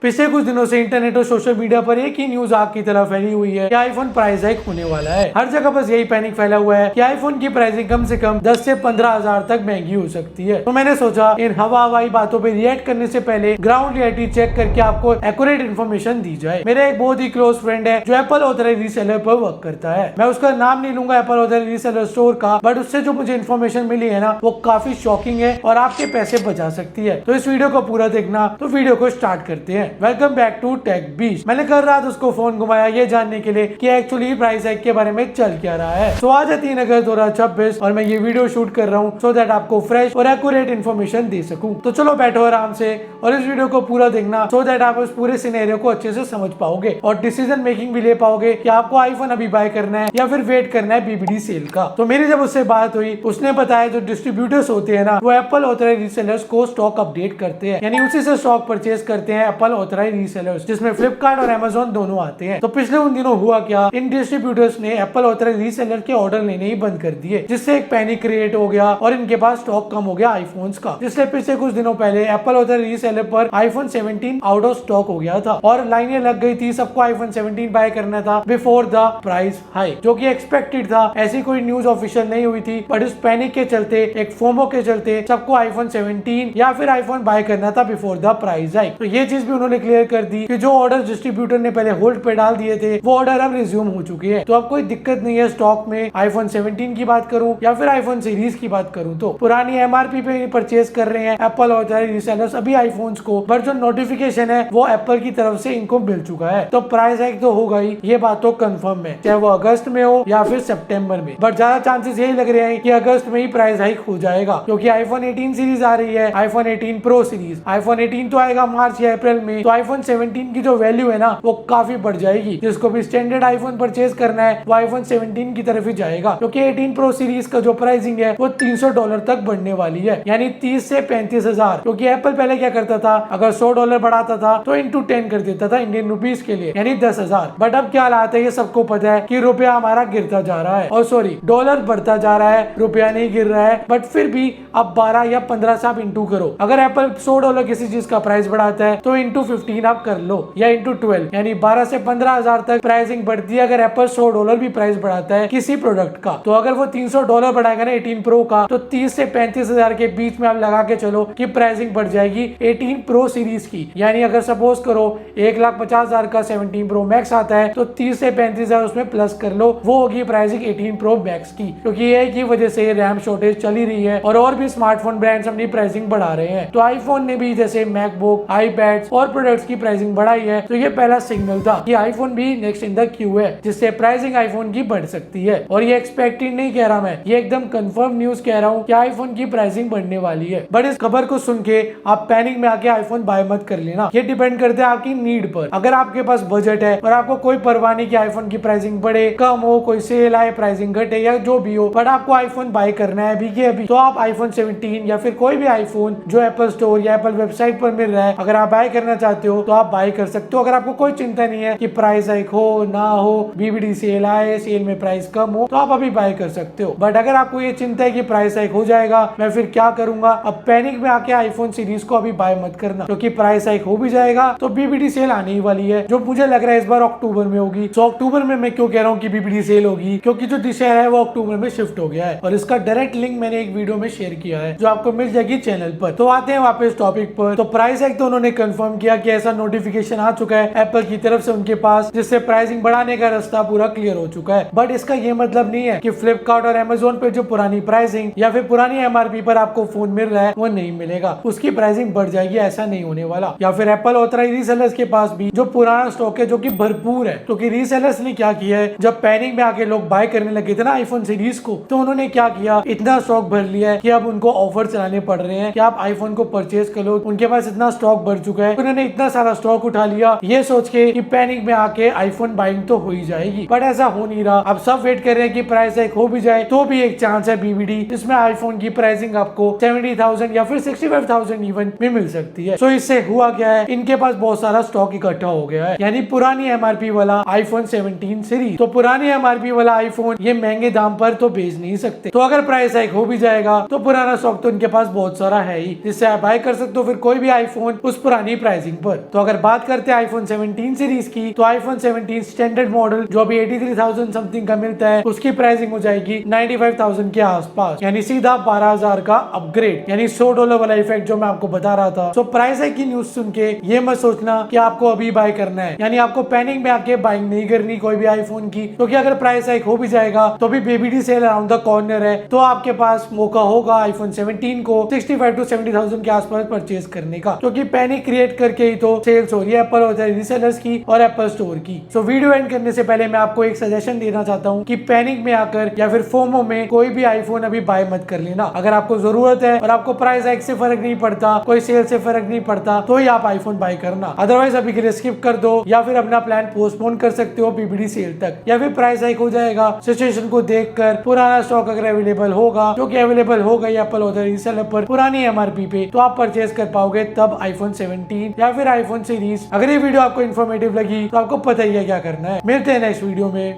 पिछले कुछ दिनों से इंटरनेट और सोशल मीडिया पर एक ही न्यूज आग की तरह फैली हुई है कि आईफोन प्राइस हाइक होने वाला है। हर जगह बस यही पैनिक फैला हुआ है कि आईफोन की प्राइसिंग कम से कम 10 से 15,000 तक महंगी हो सकती है। तो मैंने सोचा इन हवाई बातों पे रिएक्ट करने से पहले ग्राउंड रियलिटी चेक करके आपको एक्यूरेट इन्फॉर्मेशन दी जाए। मेरा एक बहुत ही क्लोज फ्रेंड है जो एप्पल ऑथराइज्ड रीसेलर पर वर्क करता है। मैं उसका नाम नहीं लूंगा एप्पल ऑथराइज्ड रीसेलर स्टोर का, बट उससे जो मुझे इन्फॉर्मेशन मिली है ना वो काफी शॉकिंग है और आपके पैसे बचा सकती है। तो इस वीडियो को पूरा देखना। तो वीडियो को स्टार्ट करते हैं। वेलकम बैक टू टेक बीच। मैंने कल रात उसको फोन घुमाया ये जानने के लिए कि एक्चुअली प्राइस हाइक के बारे में चल क्या रहा है। तो आज है 3 अगस्त 2026 और मैं ये वीडियो शूट कर रहा हूँ सो दैट आपको फ्रेश और एक्यूरेट इन्फॉर्मेशन दे सकूं। तो चलो बैठो आराम से और इस वीडियो को पूरा देखना सो दैट आप उस पूरे सिनेरियो को अच्छे से समझ पाओगे और डिसीजन मेकिंग भी ले पाओगे कि आपको आईफोन अभी बाय करना है या फिर वेट करना है बीबीडी सेल का। तो मेरी जब उससे बात हुई उसने बताया जो डिस्ट्रीब्यूटर्स होते हैं ना वो एप्पल ऑथराइज्ड रीसेलर्स को स्टॉक अपडेट करते हैं, यानी उसी से स्टॉक परचेज करते हैं एप्पल ऑथराइज्ड रीसेलर्स, जिसमें फ्लिपकार्ट और अमेज़न दोनों आते हैं। तो पिछले उन दिनों हुआ क्या, इन डिस्ट्रीब्यूटर्स ने एप्पल ऑथराइज्ड रीसेलर के ऑर्डर लेने ही बंद कर दिए, जिससे एक पैनिक क्रिएट हो गया और इनके पास स्टॉक कम हो गया आईफोन्स का। जिससे पिछले कुछ दिनों पहले एप्पल ऑथराइज्ड रीसेलर पर आईफोन 17 आउट ऑफ स्टॉक हो गया था और लाइनें लग गई थी, सबको आईफोन 17 बाय करना था बिफोर द प्राइस हाइक, जो कि एक्सपेक्टेड था। ऐसी कोई न्यूज ऑफिशियल नहीं हुई थी, बट इस पैनिक के चलते, एक फोमो के चलते सबको आईफोन 17 या फिर आईफोन बाय करना था बिफोर द प्राइस हाइक। तो ये चीज भी उन्होंने क्लियर कर दी कि जो ऑर्डर डिस्ट्रीब्यूटर ने पहले होल्ड पे डाल दिए थे वो ऑर्डर अब रिज्यूम हो चुके हैं। तो अब कोई दिक्कत नहीं है स्टॉक में। आईफोन 17 की बात करूं या फिर आईफोन सीरीज की बात करूं तो पुरानी एमआरपी पे परचेज कर रहे हैं एप्पल ऑथराइज्ड रीसेलर्स अभी आईफोन्स को, बट जो नोटिफिकेशन है वो एप्पल की तरफ से इनको मिल चुका है। तो प्राइस हाइक तो होगा ही, ये बात तो कंफर्म है, चाहे वो अगस्त में हो या फिर सितंबर में, बट ज्यादा चांसेस यही लग रहे हैं कि अगस्त में ही प्राइस हाइक हो जाएगा, क्योंकि आईफोन 18 सीरीज आ रही है, आईफोन 18 प्रो सीरीज। आईफोन 18 तो आएगा मार्च या अप्रैल में, तो आईफोन 17 की जो वैल्यू है ना वो काफी बढ़ जाएगी। जिसको भी स्टैंडर्ड आईफोन परचेज करना है वो आईफोन 17 की तरफ ही जाएगा, क्योंकि 18 प्रो सीरीज का जो प्राइसिंग है वो $300 तक बढ़ने वाली है, यानी 30 से 35,000। क्योंकि एप्पल पहले क्या करता था, अगर $100 बढ़ाता था तो इंटू 10 कर देता था इंडियन रुपीज के लिए, यानी 10,000। बट अब क्या हालात है ये सबको पता है कि रुपया हमारा गिरता जा रहा है, और सॉरी डॉलर बढ़ता जा रहा है, रुपया नहीं गिर रहा है। बट फिर भी अब 12 या 15 से आप इंटू करो। अगर एप्पल $100 किसी चीज का प्राइस बढ़ाता है तो इंटू 15 आप कर लो या इंटू 12, यानी 12 से 15,000 तक प्राइसिंग बढ़ती है अगर एप्पल $100 भी प्राइस बढ़ाता है किसी प्रोडक्ट का। तो अगर वो $300 बढ़ाएगा ना 18 प्रो का, तो 30 से 35,000 के बीच में आप लगा के चलो कि प्राइसिंग बढ़ जाएगी 18 प्रो सीरीज की। यानी अगर सपोज करो 1,50,000 का 17 प्रो मैक्स आता है तो 30 से 35,000 उसमें प्लस कर लो, वो होगी प्राइसिंग 18 प्रो मैक्स की। क्योंकि ये की वजह से रैम शॉर्टेज चली रही है और भी स्मार्टफोन ब्रांड्स अपनी प्राइसिंग बढ़ा रहे हैं। तो आईफोन ने भी जैसे मैकबुक, आईपैड्स और प्रोडक्ट्स की प्राइसिंग बढ़ाई है। तो ये पहला सिग्नल था कि आईफोन भी नेक्स्ट इन द क्यू है, जिससे प्राइसिंग आईफोन की बढ़ सकती है। और ये एक्सपेक्टेड नहीं कह रहा मैं, ये एकदम कंफर्म न्यूज कह रहा हूँ कि आईफोन की प्राइसिंग बढ़ने वाली है। बट इस खबर को सुन के आप पैनिक में आके आईफोन बाय मत कर लेना। ये डिपेंड करता है आपकी नीड पर। अगर आपके पास बजट है और आपको कोई परवाह नहीं कि आईफोन की प्राइसिंग बढ़े, कम हो, कोई सेल आए, प्राइसिंग घटे या जो भी हो, बट आपको आईफोन बाय करना है अभी के अभी, तो आप आईफोन 17 या फिर कोई भी आईफोन जो एप्पल स्टोर या एप्पल वेबसाइट पर मिल रहा है, अगर आप बाय करना चाहते हो तो आप बाय कर सकते हो। अगर आपको कोई चिंता नहीं है कि प्राइस हाइक हो ना हो, बीबीडी सेल आए, सेल में प्राइस कम हो, तो आप अभी बाय कर सकते हो। बट अगर आपको ये चिंता है कि प्राइस हाइक हो जाएगा, मैं फिर क्या करूंगा, अब पैनिक में आके आईफोन सीरीज को अभी बाय मत करना, क्योंकि प्राइस हाइक हो भी जाएगा तो बीबीडी सेल आने ही वाली है, जो मुझे लग रहा है इस बार अक्टूबर में होगी। तो अक्टूबर में मैं क्यों कह रहा हूँ कि बीबीडी सेल होगी, क्योंकि जो दशहरा है वो अक्टूबर में शिफ्ट हो गया है और इसका डायरेक्ट लिंक मैंने एक वीडियो में शेयर किया है जो आपको मिल जाएगी चैनल पर। तो आते हैं वापस टॉपिक पर। तो प्राइस हाइक तो उन्होंने कंफर्म किया कि ऐसा नोटिफिकेशन आ चुका है एप्पल की तरफ से उनके पास, जिससे प्राइसिंग बढ़ाने का रास्ता पूरा क्लियर हो चुका है। बट इसका ये मतलब नहीं है कि फ्लिपकार्ट और अमेज़न पे जो पुरानी प्राइसिंग या फिर पुरानी एमआरपी पर आपको फोन मिल रहा है वो नहीं मिलेगा, उसकी प्राइसिंग बढ़ जाएगी, ऐसा नहीं होने वाला। या फिर एप्पल ऑथराइज्ड रीसेलर्स के पास भी जो पुराना स्टॉक है जो कि भरपूर है, क्योंकि रीसेलर्स ने क्या किया है, जब पैनिक में आके लोग बाय करने लगे थे ना आईफोन सीरीज को, तो उन्होंने क्या किया, इतना स्टॉक भर लिया है कि अब उनको ऑफर चलाने पड़ रहे हैं कि आप आईफोन को परचेज कर लो। उनके पास इतना स्टॉक बढ़ चुका है, उन्होंने इतना सारा स्टॉक उठा लिया ये सोच के कि पैनिक में आके आईफोन बाइंग तो हो ही जाएगी, बट ऐसा हो नहीं रहा। अब सब वेट कर रहे हैं कि प्राइस हाइक हो भी जाए तो भी एक चांस है बीबीडी, जिसमें आईफोन की प्राइसिंग आपको 70,000 या फिर 65,000 इवन में मिल सकती है। तो इससे हुआ क्या है, इनके पास बहुत सारा स्टॉक इकट्ठा हो गया है, यानी पुरानी एमआरपी वाला आईफोन 17 सीरीज। तो पुरानी एमआरपी वाला आईफोन ये महंगे दाम पर तो बेच नहीं सकते, तो अगर प्राइस हाइक हो भी जाएगा तो पुराना स्टॉक तो इनके पास बहुत सारा है ही, जिससे आप बाय कर सकते हो फिर कोई भी आईफोन उस पुरानी प्राइसिंग प्राइसिंग पर। तो अगर बात करते हैं आईफोन 17 सीरीज की, तो आईफोन 17 स्टैंडर्ड मॉडल जो अभी 83,000 समथिंग का मिलता है, उसकी प्राइसिंग हो जाएगी 95,000 के आसपास, यानी सीधा 12,000 का अपग्रेड, यानी $100 वाला इफेक्ट जो मैं आपको बता रहा था। सो प्राइस हाइक की न्यूज सुन के ये मत सोचना कि आपको अभी बाय करना है, यानी आपको पैनिक में आके बाइंग नहीं करनी कोई भी आईफोन की, क्योंकि अगर प्राइस हाइक हो भी जाएगा तो भी बेबीडी सेल अराउंड द कॉर्नर है, तो आपके पास मौका होगा आईफोन 17 को 65 to 70,000 के आसपास परचेज करने का, क्योंकि पैनिक क्रिएट करके ही तो सेल्स हो रही है एप्पल और रीसेलर्स की और एप्पल स्टोर की। सो वीडियो एंड करने से पहले मैं आपको एक सजेशन देना चाहता हूँ कि पैनिक में आकर या फिर फोमो में कोई भी आईफोन अभी बाय मत कर लेना। अगर आपको जरूरत है और आपको प्राइस हाइक से फर्क नहीं पड़ता, कोई सेल से फर्क नहीं पड़ता, तो ही आप आईफोन बाय करना। अदरवाइज अभी के लिए स्किप कर दो या फिर अपना प्लान पोस्टपोन कर सकते हो बीबीडी सेल तक, या फिर प्राइस हाइक हो जाएगा सिचुएशन को देखकर पुराना स्टॉक अगर अवेलेबल होगा, जो कि अवेलेबल हो गई एप्पल और रीसेलर पर पुरानी एमआरपी पे, तो आप परचेज कर पाओगे तब आईफोन 17 या फिर आईफोन सीरीज। अगर ये वीडियो आपको इन्फॉर्मेटिव लगी तो आपको पता ही है क्या करना है। मिलते हैं नेक्स्ट वीडियो में।